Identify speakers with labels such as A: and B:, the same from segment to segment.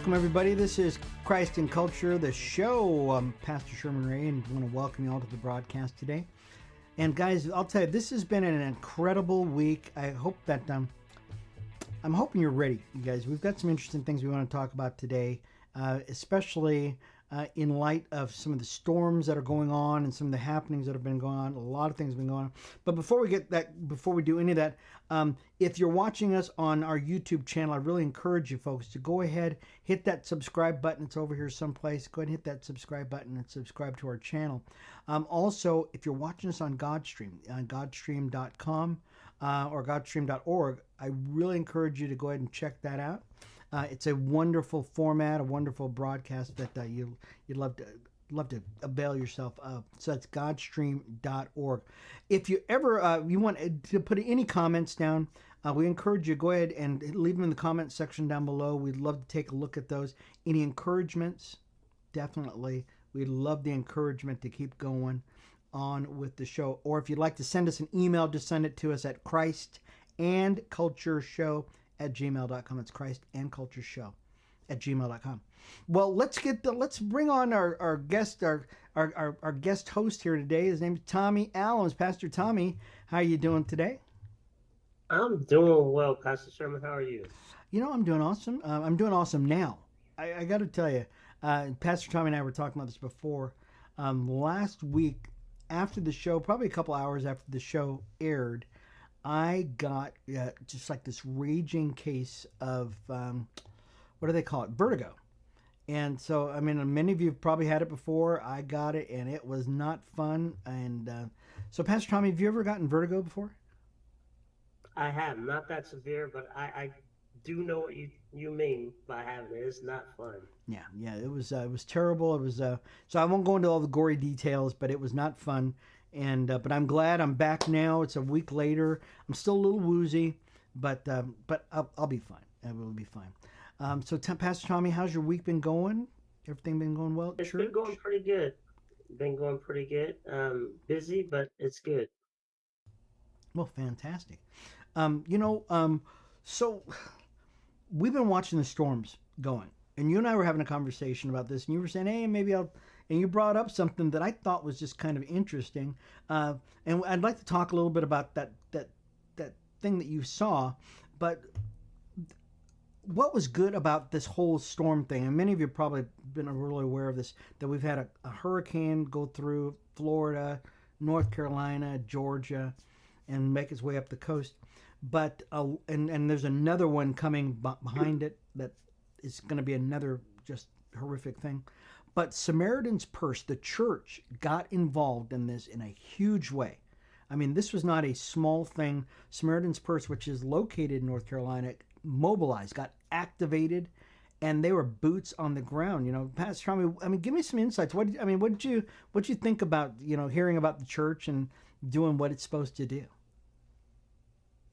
A: Welcome, everybody. This is Christ and Culture, the show. I'm Pastor Sherman Ray, and I want to welcome you all to the broadcast today. And guys, I'll tell you, this has been an incredible week. I hope that I'm hoping you're ready, you guys. We've got some interesting things we want to talk about today, especially in light of some of the storms that are going on and some of the happenings that have been going on. A lot of things have been going on. But before we do any of that, if you're watching us on our YouTube channel, I really encourage you folks to go ahead, hit that subscribe button. It's over here someplace. Go ahead and hit that subscribe button and subscribe to our channel. Also, if you're watching us on Godstream, on godstream.com or godstream.org, I really encourage you to go ahead and check that out. It's a wonderful format, a wonderful broadcast that you'd love to avail yourself of. So that's godstream.org. If you ever you want to put any comments down, we encourage you to go ahead and leave them in the comment section down below. We'd love to take a look at those. Any encouragements? Definitely. We'd love the encouragement to keep going on with the show. Or if you'd like to send us an email, just send it to us at christandcultureshow@gmail.com. It's christandcultureshow@gmail.com. Well, let's bring on our guest host here today. His name is Tommy Allums. Pastor Tommy, how are you doing today?
B: I'm doing well, Pastor Sherman. How are you?
A: You know, I'm doing awesome. I'm doing awesome now. I got to tell you, Pastor Tommy and I were talking about this before. Last week, after the show, probably a couple hours after the show aired, I got just like this raging case of, what do they call it? Vertigo. And so, I mean, many of you have probably had it before. I got it, and it was not fun. And so, Pastor Tommy, have you ever gotten vertigo before?
B: I have not that severe, but I do know what you mean by having it. It's not fun.
A: Yeah, it was terrible. It was so I won't go into all the gory details, but it was not fun. And but I'm glad I'm back now. It's a week later. I'm still a little woozy, but I'll be fine. I will be fine. So Pastor Tommy, how's your week been going? Everything been going well at
B: It's
A: church?
B: been going pretty good. Been going pretty good. Busy, but it's good.
A: Well, fantastic. You know, so we've been watching the storms going, and you and I were having a conversation about this, and you were saying, "Hey, maybe I'll." And you brought up something that I thought was just kind of interesting, and I'd like to talk a little bit about that thing that you saw. But what was good about this whole storm thing? And many of you have probably been really aware of this, that we've had a hurricane go through Florida, North Carolina, Georgia, and make its way up the coast. But and there's another one coming behind it that is going to be another just horrific thing. But Samaritan's Purse, the church, got involved in this in a huge way. I mean, this was not a small thing. Samaritan's Purse, which is located in North Carolina, mobilized, got activated, and they were boots on the ground. You know, Pastor Tommy, I mean, give me some insights. What did you think about, hearing about the church and doing what it's supposed to do?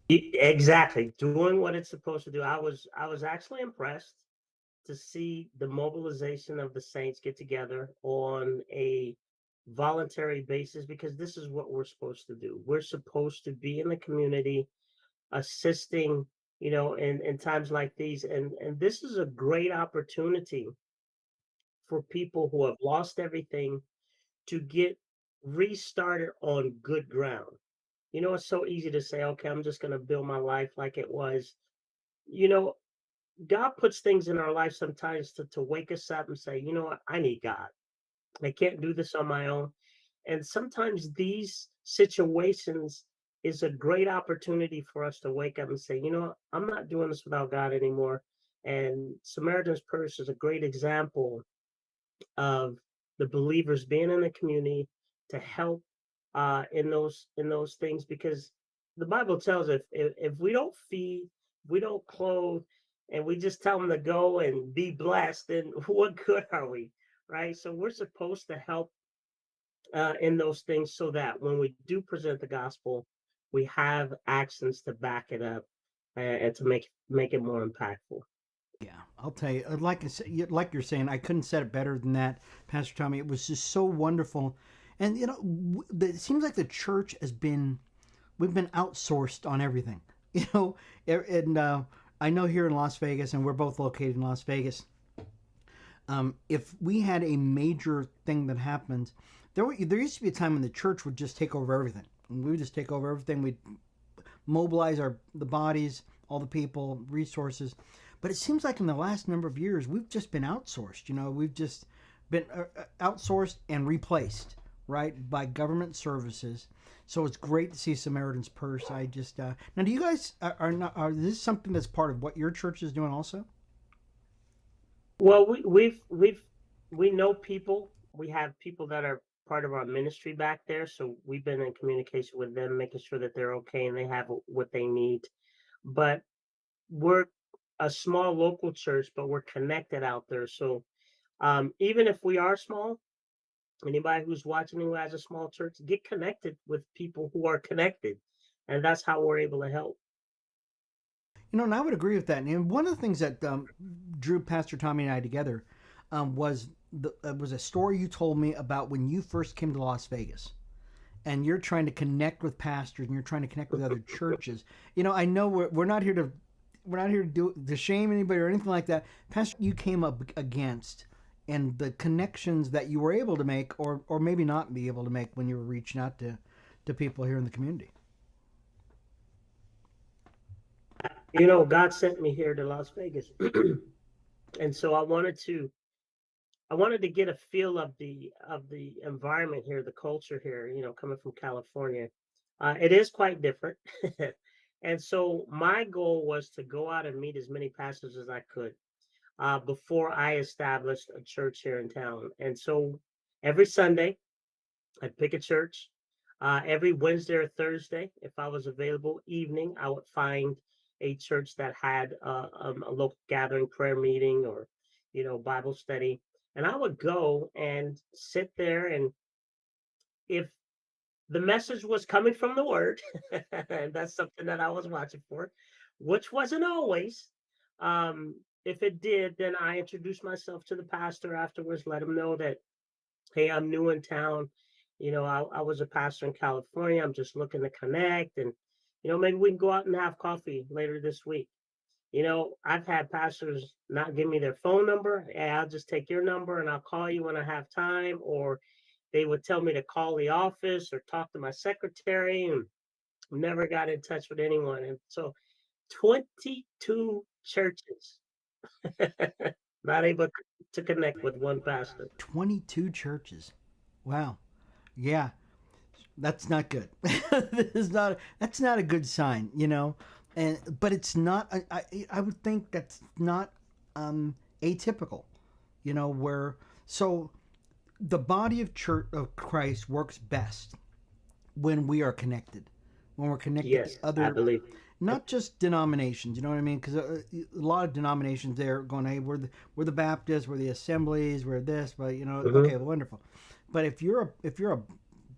B: Exactly, doing what it's supposed to do. I was actually impressed to see the mobilization of the saints get together on a voluntary basis, because this is what we're supposed to do. We're supposed to be in the community assisting, in times like these. And this is a great opportunity for people who have lost everything to get restarted on good ground. It's so easy to say, okay, I'm just going to build my life like it was. You know, God puts things in our life sometimes to wake us up and say, you know what, I need God. I can't do this on my own. And sometimes these situations is a great opportunity for us to wake up and say, you know what, I'm not doing this without God anymore. And Samaritan's Purse is a great example of the believers being in the community to help in those things, because the Bible tells if we don't feed, we don't clothe, and we just tell them to go and be blessed, then what good are we, right? So we're supposed to help in those things, so that when we do present the gospel, we have actions to back it up, and to make it more impactful.
A: Yeah, I'll tell you. Like you're saying, I couldn't said it better than that, Pastor Tommy. It was just so wonderful, and it seems like the church we've been outsourced on everything. And I know here in Las Vegas, and we're both located in Las Vegas. If we had a major thing that happened, there used to be a time when the church would just take over everything. We would just take over everything. We'd mobilize the bodies, all the people, resources. But it seems like in the last number of years, we've just been outsourced. We've just been outsourced and replaced, right, by government services. So it's great to see Samaritan's Purse. I just now, do you guys are this something that's part of what your church is doing also?
B: Well, we know people. We have people that are part of our ministry back there, so we've been in communication with them, making sure that they're okay and they have what they need. But we're a small local church, but we're connected out there. So even if we are small, anybody who's watching who has a small church, get connected with people who are connected, and that's how we're able to help.
A: And I would agree with that. And one of the things that drew Pastor Tommy and I together was a story you told me about when you first came to Las Vegas, and you're trying to connect with pastors and you're trying to connect with other churches. I know we're not here to to shame anybody or anything like that. Pastor, you came up against and the connections that you were able to make, or maybe not be able to make when you were reaching out to people here in the community.
B: God sent me here to Las Vegas, and so I wanted to get a feel of the environment here, the culture here. Coming from California, it is quite different. And so my goal was to go out and meet as many pastors as I could before I established a church here in town. And so every Sunday, I'd pick a church. Every Wednesday or Thursday, if I was available evening, I would find a church that had a local gathering, prayer meeting, or Bible study, and I would go and sit there. And if the message was coming from the Word, and that's something that I was watching for, which wasn't always. If it did, then I introduced myself to the pastor afterwards, let him know that, hey, I'm new in town. I was a pastor in California. I'm just looking to connect, and maybe we can go out and have coffee later this week. I've had pastors not give me their phone number. Hey, I'll just take your number and I'll call you when I have time. Or they would tell me to call the office or talk to my secretary, and never got in touch with anyone. And so 22 churches, not able to connect with one pastor.
A: 22 churches. Wow. Yeah, that's not good. That's not a good sign, And but it's not. I would think that's not atypical, Where so the body of church of Christ works best when we are connected, when we're connected to
B: Yes, I
A: other,
B: believe.
A: not just denominations. You know what I mean? Because a lot of denominations there going, hey, we're the Baptists, we're the Assemblies, we're this, but
B: Hmm.
A: okay, wonderful. But if you're a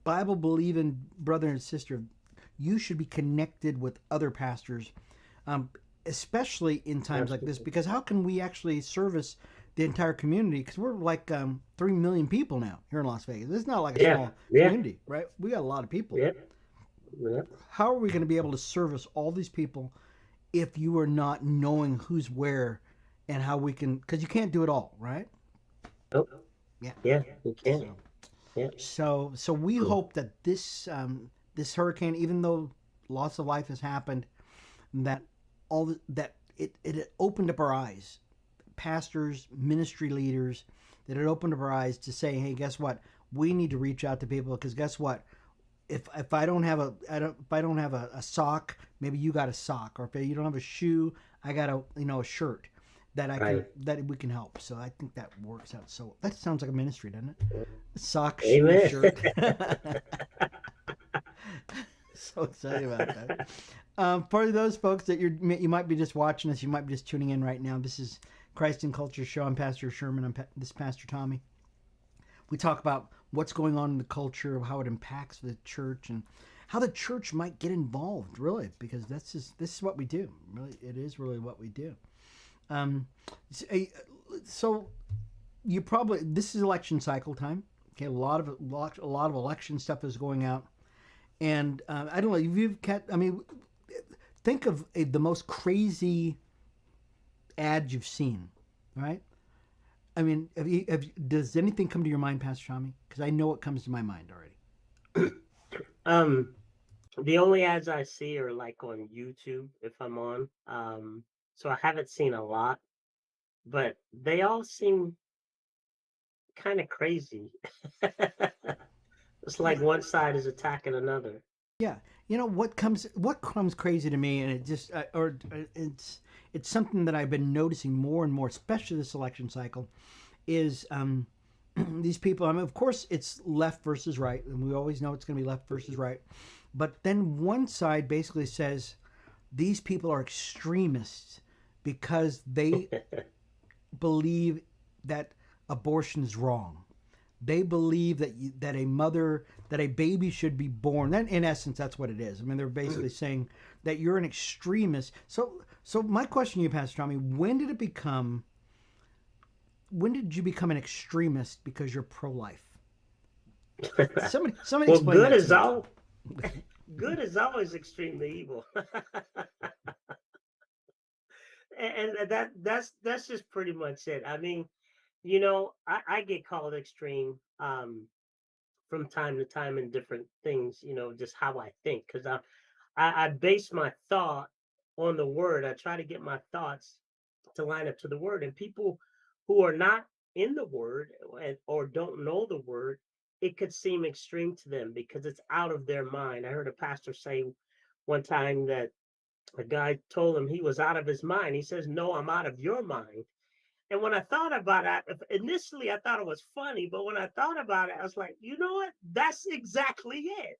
A: Bible believing brother and sister, you should be connected with other pastors, um, especially in times like this.
B: Absolutely.
A: Because how can we actually service the entire community? Because we're like 3 million people now here in Las Vegas. It's not like a
B: Yeah,
A: small
B: yeah,
A: community, right? We got a lot of people.
B: yeah, yeah.
A: How are we going to be able to service all these people if you are not knowing who's where and how we can? Because you can't do it all, right?
B: Oh,
A: Yeah.
B: yeah, you can.
A: So
B: Yeah.
A: so we hope that this hurricane, even though loss of life has happened, that that it opened up our eyes, pastors, ministry leaders, that it opened up our eyes to say, hey, guess what? We need to reach out to people because guess what? If I don't have a sock, maybe you got a sock, or if you don't have a shoe, I got a shirt
B: Right.
A: that we can help. So I think that works out. So that sounds like a ministry, doesn't it? Sock, shoe,
B: Amen.
A: shirt. So excited about that. For those folks that you might be just watching us, you might be just tuning in right now. This is Christ and Culture Show. I'm Pastor Sherman. This is Pastor Tommy. We talk about what's going on in the culture, how it impacts the church, and how the church might get involved. Really, because this is what we do. Really, it is really what we do. Um, so you probably this is election cycle time. Okay, a lot of election stuff is going out, and I don't know if you've kept. I mean, think of the most crazy ad you've seen, right? I mean, does anything come to your mind, Pastor Shami? Because I know what comes to my mind already.
B: um, the only ads I see are like on YouTube if I'm on. So I haven't seen a lot, but they all seem kind of crazy. It's like
A: Yeah,
B: one side is attacking another.
A: yeah. You know what comes crazy to me, and it just it's something that I've been noticing more and more, especially this election cycle, is these people. I mean, of course, it's left versus right, and we always know it's going to be left versus right. But then one side basically says these people are extremists because they believe that abortion is wrong. They believe that a baby should be born. Then, in essence, that's what it is. I mean, they're basically saying that you're an extremist. So my question to you, Pastor Tommy, when did you become an extremist because you're pro-life? Somebody
B: Well,
A: explain that to me.
B: good is always extremely evil. And that's just pretty much it. I mean, I get called extreme from time to time in different things, just how I think, because I base my thought on the word. I try to get my thoughts to line up to the word. And people who are not in the word or don't know the word, it could seem extreme to them because it's out of their mind. I heard a pastor say one time that a guy told him he was out of his mind. He says, "No, I'm out of your mind." And when I thought about it, initially I thought it was funny, but when I thought about it, I was like, you know what? That's exactly it.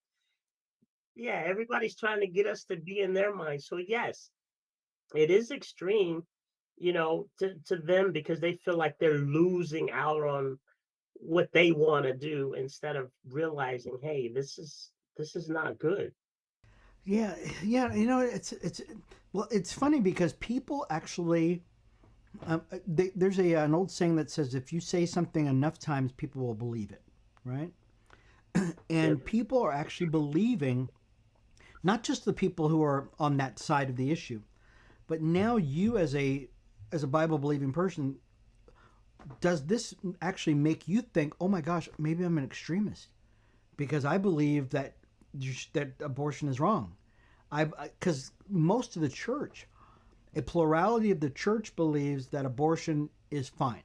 B: Yeah, everybody's trying to get us to be in their mind. So yes, it is extreme, to them because they feel like they're losing out on what they want to do instead of realizing, hey, this is not good.
A: Yeah, yeah. You know, it's well, it's funny because people actually there's an old saying that says if you say something enough times, people will believe it, right?
B: Yep.
A: And people are actually believing not just the people who are on that side of the issue, but now you as a Bible believing person, does this actually make you think, oh my gosh, maybe I'm an extremist because I believe that abortion is wrong. Because most of the church, a plurality of the church believes that abortion is fine,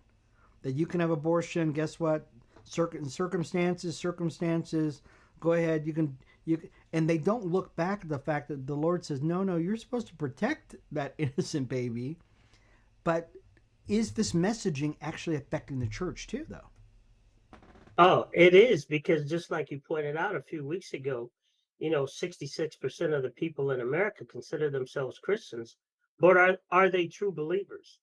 A: that you can have abortion. Guess what? Circumstances. Go ahead. And they don't look back at the fact that the Lord says, no, no, you're supposed to protect that innocent baby. But is this messaging actually affecting the church too, though?
B: Oh, it is because just like you pointed out a few weeks ago, 66% of the people in America consider themselves Christians, but are they true believers?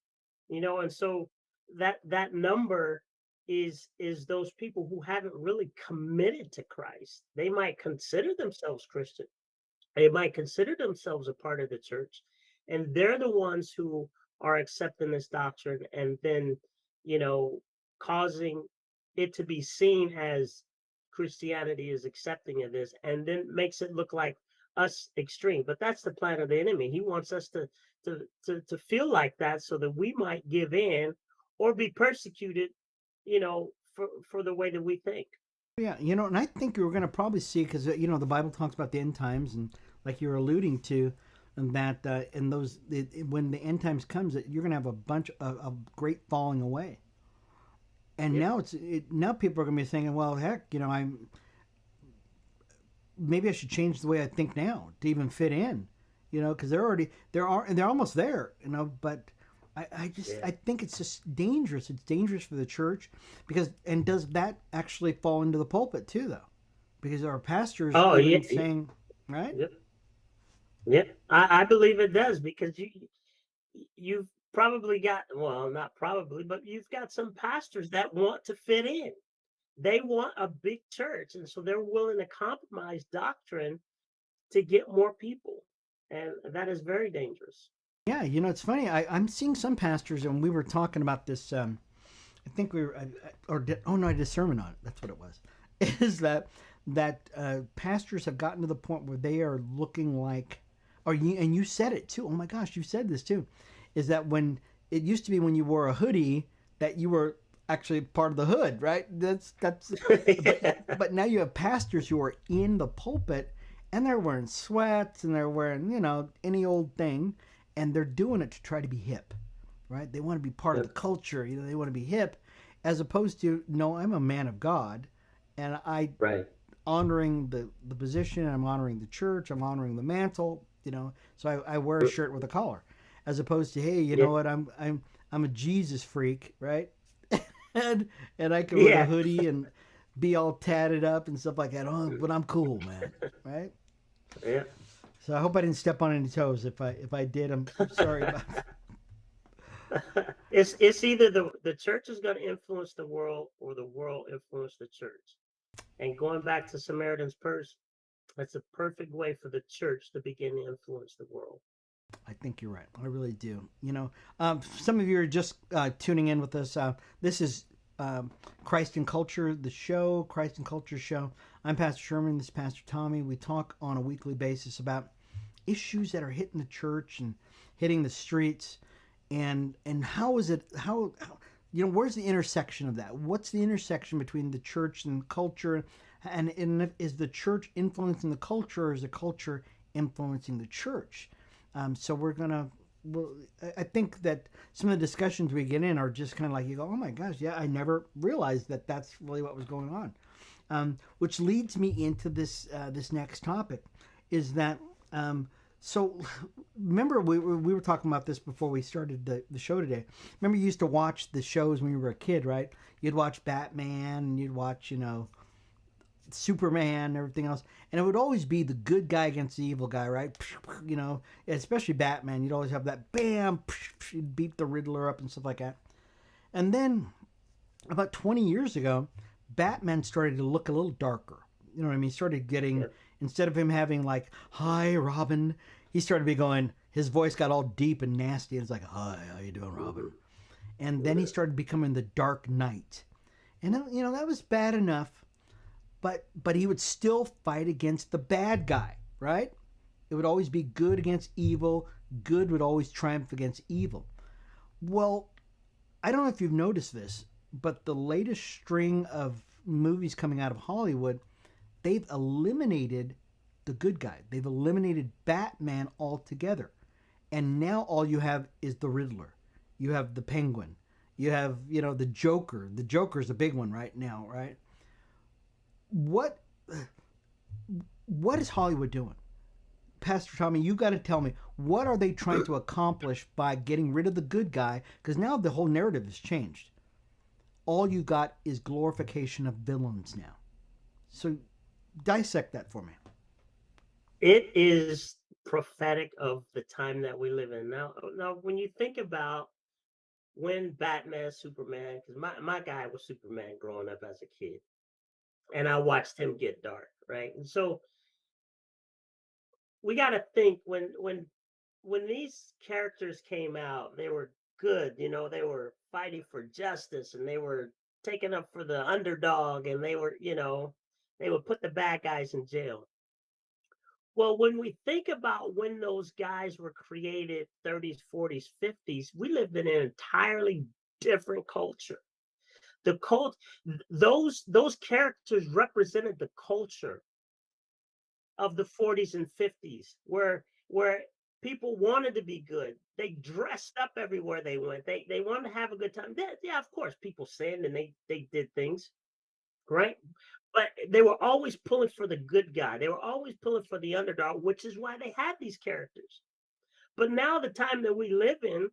B: And so that number is those people who haven't really committed to Christ. They might consider themselves Christian, they might consider themselves a part of the church, and they're the ones who are accepting this doctrine and then, you know, causing it to be seen as Christianity is accepting of this, and then makes it look like us extreme. But that's the plan of the enemy. He wants us to feel like that so that we might give in or be persecuted, for the way that we think.
A: Yeah, and I think you're going to probably see because the Bible talks about the end times, and like you're alluding to, and that in those when the end times comes, that you're going to have a bunch of great falling away. And
B: Yep.
A: now people are going to be thinking, well, heck, I'm maybe I should change the way I think now to even fit in, because they're almost there, but. I
B: Yeah.
A: think it's just dangerous. It's dangerous for the church because, and does that actually fall into the pulpit too, though? Because our pastors
B: Oh, yeah.
A: even saying, right?
B: Yep. Yep. I believe it does because you've probably got, well, not probably, but you've got some pastors that want to fit in. They want a big church, and so they're willing to compromise doctrine to get more people, and that is very dangerous.
A: Yeah, it's funny. I'm seeing some pastors, and we were talking about this. I think we were, oh no, I did a sermon on it. That's what it was. Is that pastors have gotten to the point where they are looking like, and you said it too. Oh my gosh, you said this too. Is that when it used to be when you wore a hoodie that you were actually part of the hood, right? That's
B: Yeah.
A: but now you have pastors who are in the pulpit and they're wearing sweats and they're wearing, any old thing, and they're doing it to try to be hip, right? They want to be part of the
B: Yep.
A: culture, they want to be hip, as opposed to, no, I'm a man of God, and I
B: Right.
A: honoring the position, I'm honoring the church, I'm honoring the mantle, so I wear a shirt with a collar, as opposed to, hey, you
B: Yeah.
A: know what, I'm a Jesus freak, right? and and I can wear the
B: Yeah.
A: hoodie and be all tatted up and stuff like that. Oh, but I'm cool, man, right?
B: Yeah.
A: So I hope I didn't step on any toes. If I did, I'm sorry about that.
B: It's either the church is going to influence the world or the world influence the church. And going back to Samaritan's Purse, that's a perfect way for the church to begin to influence the world.
A: I think you're right. I really do. Some of you are just tuning in with us. This is Christ and Culture, the show, Christ and Culture show. I'm Pastor Sherman. This is Pastor Tommy. We talk on a weekly basis about issues that are hitting the church and hitting the streets, and how is it how where's the intersection of that? What's the intersection between the church and culture, and is the church influencing the culture, or is the culture influencing the church? So we're gonna. Well, I think that some of the discussions we get in are just kind of like, you go, oh my gosh, yeah, I never realized that that's really what was going on. Which leads me into this next topic, is that so remember we were talking about this before we started the show today. Remember, you used to watch the shows when you were a kid, right? You'd watch Batman and you'd watch Superman and everything else, and it would always be the good guy against the evil guy, right? Especially Batman. You'd always have that bam, he'd beat the Riddler up and stuff like that. And then about 20 years ago, Batman started to look a little darker. You know what I mean? He started getting,
B: Yep.
A: instead of him having like, "Hi, Robin," he started to be going, his voice got all deep and nasty. And it's like, "Hi, how you doing, Robin?" And then he started becoming the Dark Knight. And that was bad enough, but he would still fight against the bad guy, right? It would always be good against evil. Good would always triumph against evil. Well, I don't know if you've noticed this, but the latest string of movies coming out of Hollywood, they've eliminated the good guy. They've eliminated Batman altogether. And now all you have is the Riddler. You have the Penguin. You have, the Joker. The Joker's a big one right now, right? What is Hollywood doing? Pastor Tommy, you got to tell me, what are they trying to accomplish by getting rid of the good guy? Because now the whole narrative has changed. All you got is glorification of villains now. So dissect that for me.
B: It is prophetic of the time that we live in now. When you think about when Batman, Superman, because my guy was Superman growing up as a kid, and I watched him get dark, right? And so we got to think when these characters came out, they were good. They were fighting for justice, and they were taking up for the underdog, and they would put the bad guys in jail. Well, when we think about when those guys were created, 30s, 40s, 50s, we lived in an entirely different culture. The cult those characters represented the culture of the 40s and 50s, where people wanted to be good. They dressed up everywhere they went. They wanted to have a good time. Yeah, of course, people sinned and they did things, right? But they were always pulling for the good guy. They were always pulling for the underdog, which is why they had these characters. But now, the time that we live in,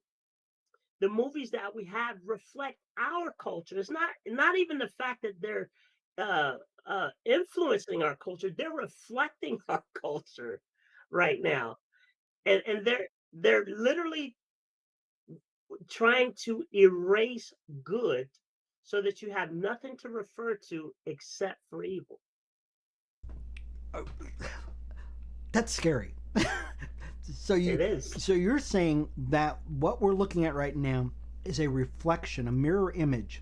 B: the movies that we have reflect our culture. It's not even the fact that they're uh, influencing our culture; they're reflecting our culture right now, and they're literally trying to erase good so that you have nothing to refer to except for evil.
A: That's scary. so you
B: It is.
A: so you're saying that what we're looking at right now is a reflection, a mirror image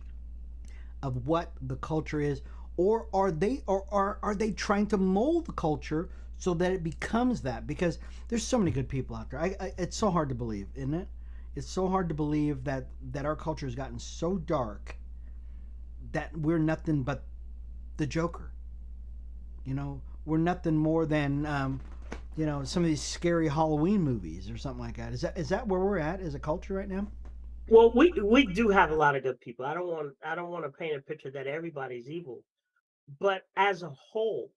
A: of what the culture is, or are they trying to mold the culture so that it becomes that? Because there's so many good people out there. It's so hard to believe, isn't it? It's so hard to believe that our culture has gotten so dark that we're nothing but the Joker. You know, we're nothing more than some of these scary Halloween movies or something like that. Is that where we're at as a culture right now?
B: Well, we do have a lot of good people. I don't want to paint a picture that everybody's evil, but as a whole,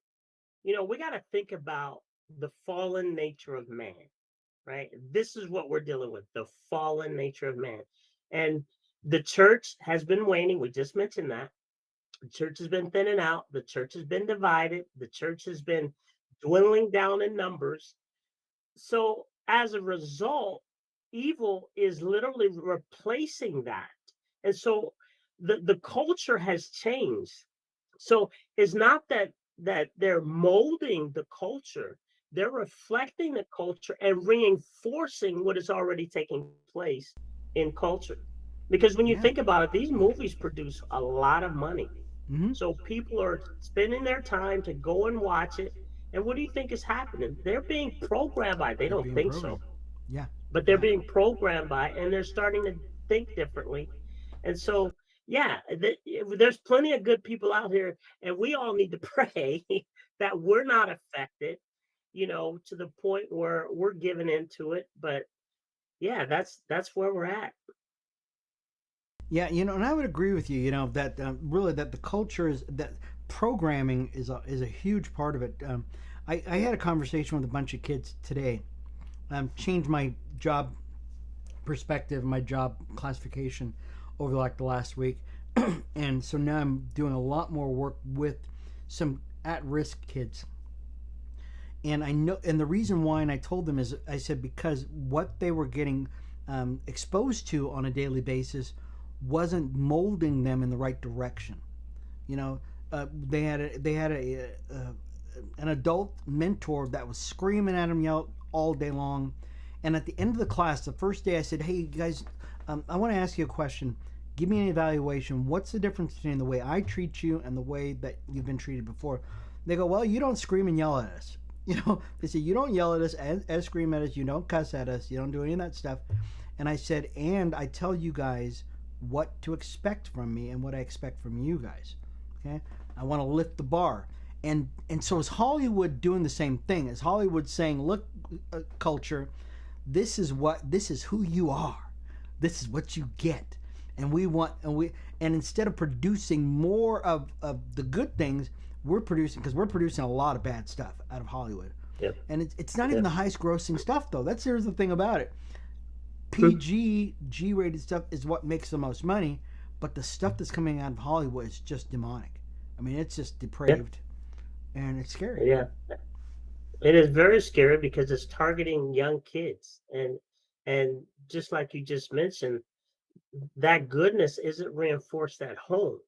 B: we got to think about the fallen nature of man, right? This is what we're dealing with, the fallen nature of man. And the church has been waning. We just mentioned that. The church has been thinning out. The church has been divided. The church has been dwindling down in numbers. So as a result, evil is literally replacing that. And so the culture has changed. So it's not that they're molding the culture, they're reflecting the culture and reinforcing what is already taking place in culture. Because when you
A: Yeah.
B: think about it, these movies produce a lot of money.
A: Mm-hmm.
B: So people are spending their time to go and watch it. And what do you think is happening? They're being programmed by it. They
A: They're
B: don't
A: being
B: think so,
A: programmed. Yeah.
B: but they're
A: Yeah.
B: being programmed by it, and they're starting to think differently. And so, yeah, there's plenty of good people out here, and we all need to pray that we're not affected, to the point where we're giving into it. But yeah, that's where we're at.
A: Yeah, and I would agree with you. That really that the culture is that programming is a huge part of it. I had a conversation with a bunch of kids today. Changed my job perspective, my job classification over like the last week, and so now I'm doing a lot more work with some at-risk kids. And I know, and the reason why, and I told them is, I said because what they were getting exposed to on a daily basis wasn't molding them in the right direction. You know, they had an adult mentor that was screaming at them, yell all day long. And at the end of the class, the first day, I said, "Hey guys, I want to ask you a question. Give me an evaluation. What's the difference between the way I treat you and the way that you've been treated before?" They go, "Well, you don't scream and yell at us." They say, "You don't yell at us and scream at us. You don't cuss at us. You don't do any of that stuff." And I said, "And I tell you guys what to expect from me and what I expect from you guys. Okay, I want to lift the bar." And so is Hollywood doing the same thing? Is Hollywood saying, "Look, culture, this is who you are. This is what you get." And and instead of producing more of the good things, we're producing a lot of bad stuff out of Hollywood.
B: Yep.
A: And it's not even
B: Yep.
A: the highest grossing stuff though. Here's the thing about it. PG G rated stuff is what makes the most money, but the stuff that's coming out of Hollywood is just demonic. I mean, it's just
B: Yeah.
A: depraved and it's scary.
B: Yeah. It is very scary because it's targeting young kids, and just like you just mentioned, that goodness isn't reinforced at home.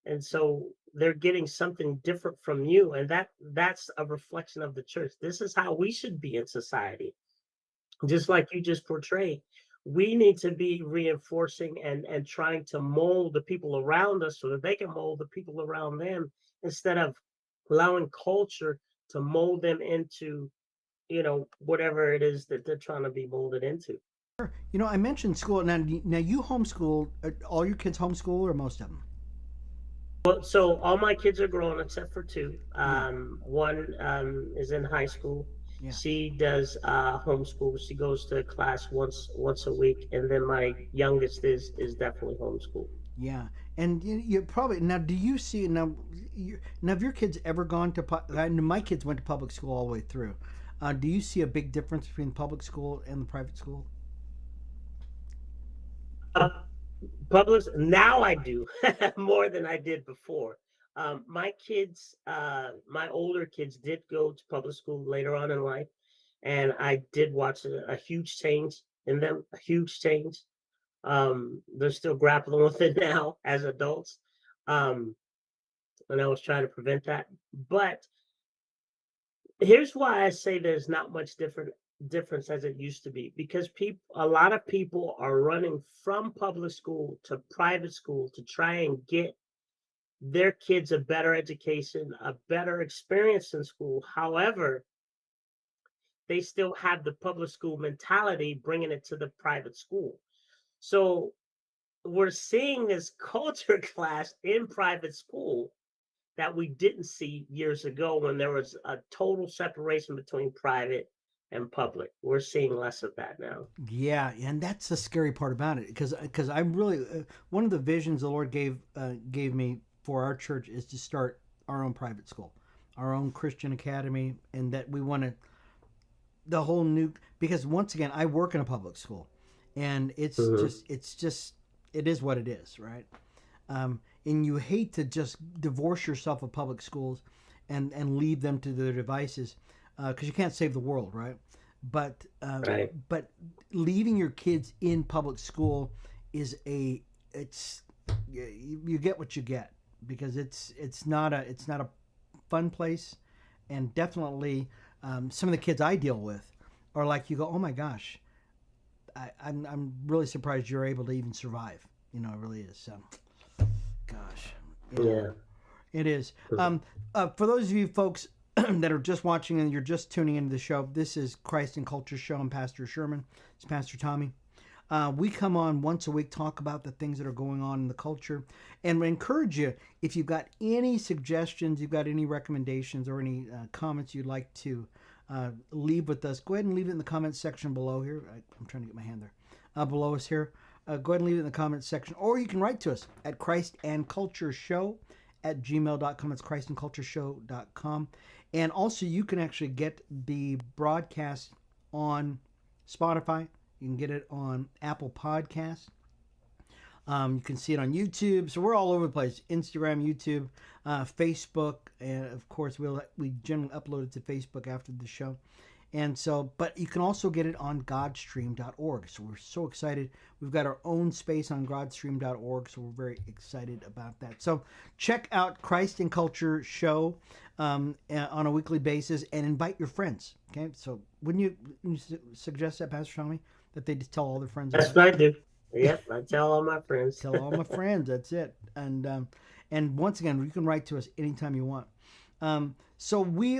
B: And so they're getting something different from you, and that's a reflection of the church. This is how we should be in society, just like you just portrayed. We need to be reinforcing and trying to mold the people around us so that they can mold the people around them, instead of allowing culture to mold them into whatever it is that they're trying to be molded into.
A: I mentioned school. Now you homeschool. All your kids homeschool or most of them?
B: Well, so all my kids are grown except for two.
A: Yeah,
B: One is in high school.
A: yeah,
B: She does homeschool. She goes to class once a week, and then my youngest is definitely homeschool.
A: yeah. And you probably now. Do you see now? Now, have your kids ever gone to? I know my kids went to public school all the way through. Do you see a big difference between public school and the private school?
B: Uh, Public now I do more than I did before. My kids, my older kids, did go to public school later on in life, and I did watch a huge change in them. A huge change. They're still grappling with it now as adults. Um, and I was trying to prevent that. But here's why I say there's not much difference as it used to be, because a lot of people are running from public school to private school to try and get their kids a better education, a better experience in school. However, they still have the public school mentality bringing it to the private school. So we're seeing this culture clash in private school that we didn't see years ago when there was a total separation between private and public. We're seeing less of that now.
A: Yeah, and that's the scary part about it, because I'm really one of the visions the Lord gave me for our church is to start our own private school, our own Christian academy, and that we want to the whole new, because once again I work in a public school, and
B: Mm-hmm.
A: it's just it is what it is, right? And you hate to just divorce yourself of public schools and leave them to their devices, because you can't save the world, right? But
B: Right.
A: but leaving your kids in public school is a it's you get what you get, because it's not a fun place, and definitely some of the kids I deal with are like, you go, oh my gosh, I'm really surprised you're able to even survive. It really is. So, gosh, yeah,
B: Yeah.
A: it is. For those of you folks that are just watching and you're just tuning into the show, this is Christ and Culture Show. I'm Pastor Sherman. It's Pastor Tommy. We come on once a week, talk about the things that are going on in the culture, and we encourage you, if you've got any suggestions, you've got any recommendations or any comments you'd like to leave with us, go ahead and leave it in the comments section below here. I'm trying to get my hand there. Below us here. Go ahead and leave it in the comments section, or you can write to us at christandcultureshow@gmail.com. It's christandcultureshow.com. And also, you can actually get the broadcast on Spotify. You can get it on Apple Podcasts. You can see it on YouTube. So we're all over the place: Instagram, YouTube, Facebook, and of course we generally upload it to Facebook after the show. And so, but you can also get it on godstream.org. So we're so excited. We've got our own space on godstream.org. So we're very excited about that. So check out Christ and Culture Show on a weekly basis, and invite your friends. Okay. So wouldn't you suggest that, Pastor Tommy, that they just tell all their friends
B: That's
A: about it?
B: what I do. Yep. I tell all my friends.
A: Tell all my friends. That's it. And once again, you can write to us anytime you want. So we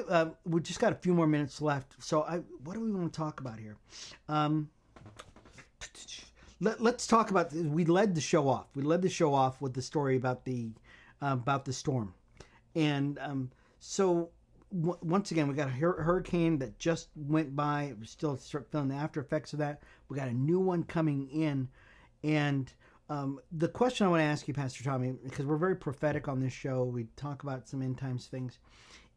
A: just got a few more minutes left. So what do we want to talk about here? Let's talk about. We led the show off. We led the show off with the story about the storm, and so once again, we got a hurricane that just went by. We're still feeling the after effects of that. We got a new one coming in, and the question I want to ask you, Pastor Tommy, because we're very prophetic on this show, we talk about some end times things.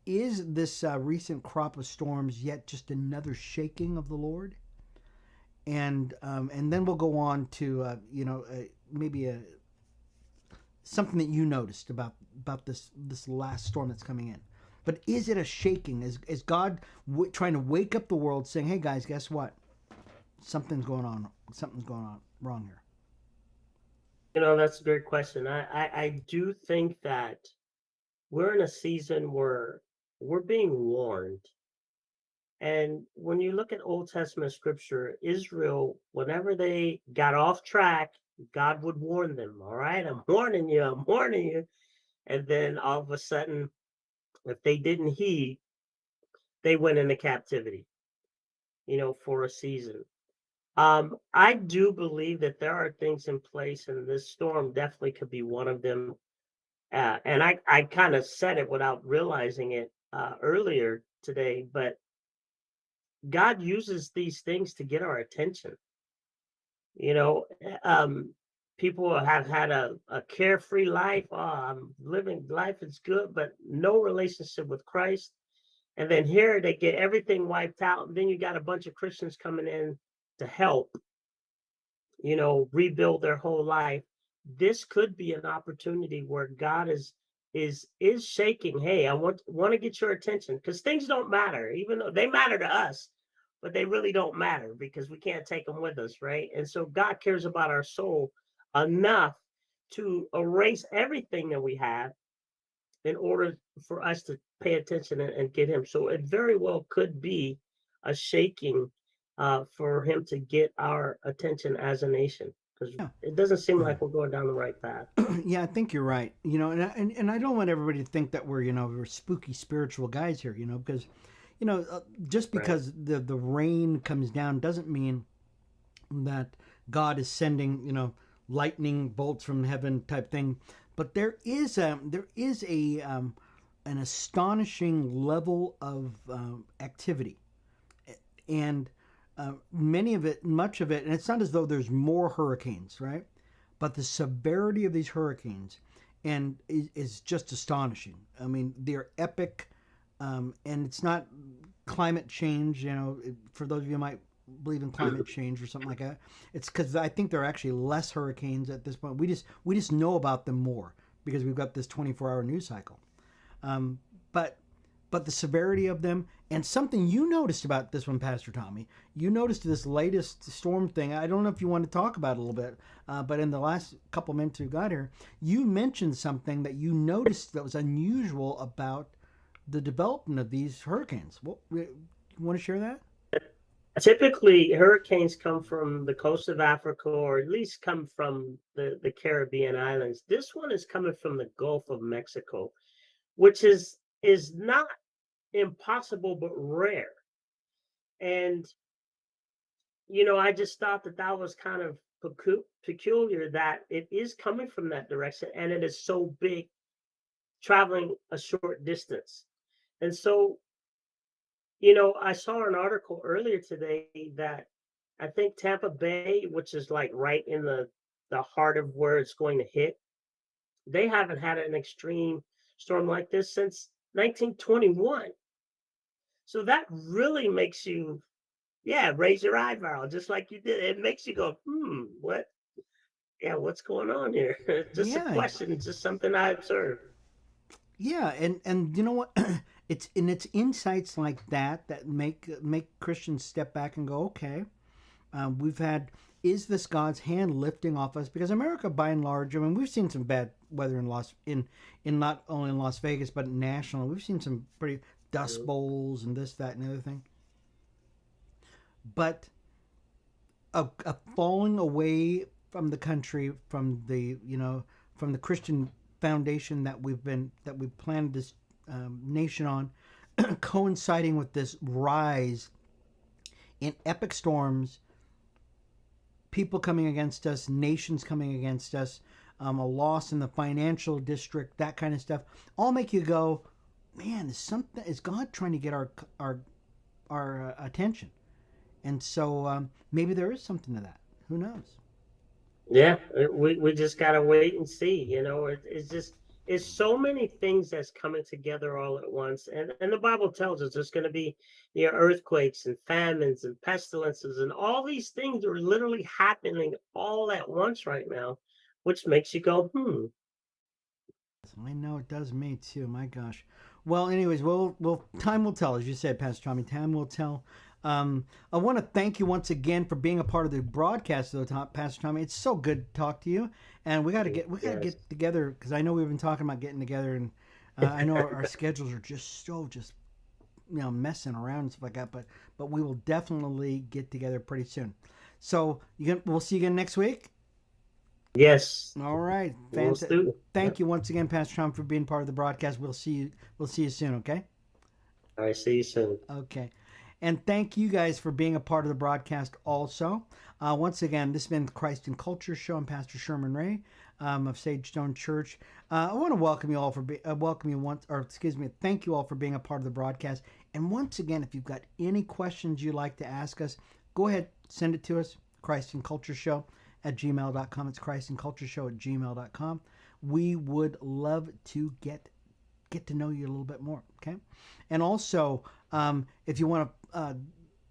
A: Is this recent crop of storms yet just another shaking of the Lord? And then we'll go on to maybe something that you noticed about this last storm that's coming in. But is it a shaking? Is God trying to wake up the world, saying, "Hey guys, guess what? Something's going on. Something's going on wrong here."
B: That's a great question. I do think that we're in a season where we're being warned. And when you look at Old Testament scripture, Israel, whenever they got off track, God would warn them. All right, I'm warning you, I'm warning you. And then all of a sudden, if they didn't heed, they went into captivity, for a season. I do believe that there are things in place, and this storm definitely could be one of them. And I kind of said it without realizing it earlier today, but God uses these things to get our attention. You know, people have had a carefree life. Oh, I'm living life is good, but no relationship with Christ. And then here they get everything wiped out. And then you got a bunch of Christians coming in to help, rebuild their whole life. This could be an opportunity where God is shaking. Hey, I want to get your attention, because things don't matter, even though they matter to us, but they really don't matter because we can't take them with us, right? And so God cares about our soul enough to erase everything that we have in order for us to pay attention and get him. So it very well could be a shaking for him to get our attention as a nation, because
A: Yeah.
B: it doesn't seem like we're going down the right path.
A: Yeah, I think you're right. And I don't want everybody to think that we're spooky spiritual guys here. Because just
B: Right.
A: because the rain comes down doesn't mean that God is sending lightning bolts from heaven type thing, but there is a an astonishing level of activity, and much of it, and it's not as though there's more hurricanes, right? But the severity of these hurricanes is just astonishing. I mean, they're epic, and it's not climate change. For those of you who might believe in climate change or something like that, it's because I think there are actually less hurricanes at this point. We just know about them more because we've got this 24-hour news cycle. Um, but but the severity of them, and something you noticed about this one, Pastor Tommy, you noticed this latest storm thing. I don't know if you want to talk about it a little bit, but in the last couple minutes we got here, you mentioned something that you noticed that was unusual about the development of these hurricanes. You want to share that?
B: Typically, hurricanes come from the coast of Africa, or at least come from the Caribbean islands. This one is coming from the Gulf of Mexico, which is not impossible but rare. And I just thought that was kind of peculiar that it is coming from that direction, and it is so big, traveling a short distance. And so, I saw an article earlier today that I think Tampa Bay, which is like right in the heart of where it's going to hit, they haven't had an extreme storm like this since 1921. So that really makes you, yeah, raise your eyebrow, just like you did. It makes you go, what? Yeah, what's going on here? Just a
A: Yeah,
B: question, just something I observed.
A: yeah, and you know what? It's insights like that make Christians step back and go, okay, we've had. Is this God's hand lifting off us? Because America, by and large, I mean, we've seen some bad weather in not only in Las Vegas but nationally. We've seen some pretty dust
B: Mhm.
A: bowls and this, that, and the other thing. But a falling away from the country, from the Christian foundation that we've planted this nation on, coinciding with this rise in epic storms, people coming against us, nations coming against us, a loss in the financial district, that kind of stuff, all make you go, man, is God trying to get our attention? And so maybe there is something to that. Who knows?
B: Yeah, we just gotta wait and see. It's so many things that's coming together all at once, and the Bible tells us there's going to be earthquakes and famines and pestilences, and all these things are literally happening all at once right now, which makes you go,
A: I know it does me too. My gosh. Well, anyways, time will tell, as you said, Pastor Tommy. Time will tell. I want to thank you once again for being a part of the broadcast, though, Pastor Tommy. It's so good to talk to you, and we got to get
B: yes.
A: together because I know we've been talking about getting together, and I know our schedules are just messing around and stuff like that. But we will definitely get together pretty soon. So we'll see you again next week.
B: Yes,
A: All right,
B: we'll
A: fantastic.
B: do.
A: Thank
B: Yep.
A: you once again, Pastor Tom, for being part of the broadcast. We'll see you. We'll see you soon. Okay.
B: All right, see you soon.
A: Okay. And thank you guys for being a part of the broadcast also. Once again, this has been the Christ and Culture Show. I'm Pastor Sherman Ray of Sagestone Church. I want to welcome you all welcome you once, or excuse me, thank you all for being a part of the broadcast. And once again, if you've got any questions you'd like to ask us, go ahead, send it to us, Christ and Culture Show at gmail.com. It's Christ and Culture Show at gmail.com. We would love to get to know you a little bit more. Okay. And also, if you want to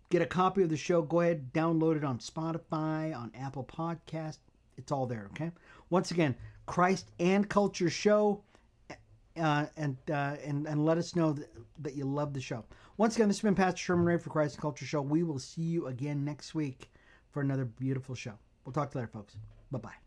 A: get a copy of the show, go ahead, download it on Spotify, on Apple Podcast. It's all there. Okay. Once again, Christ and Culture Show, and let us know that you love the show. Once again, this has been Pastor Sherman Ray for Christ and Culture Show. We will see you again next week for another beautiful show. We'll talk to you later, folks. Bye bye.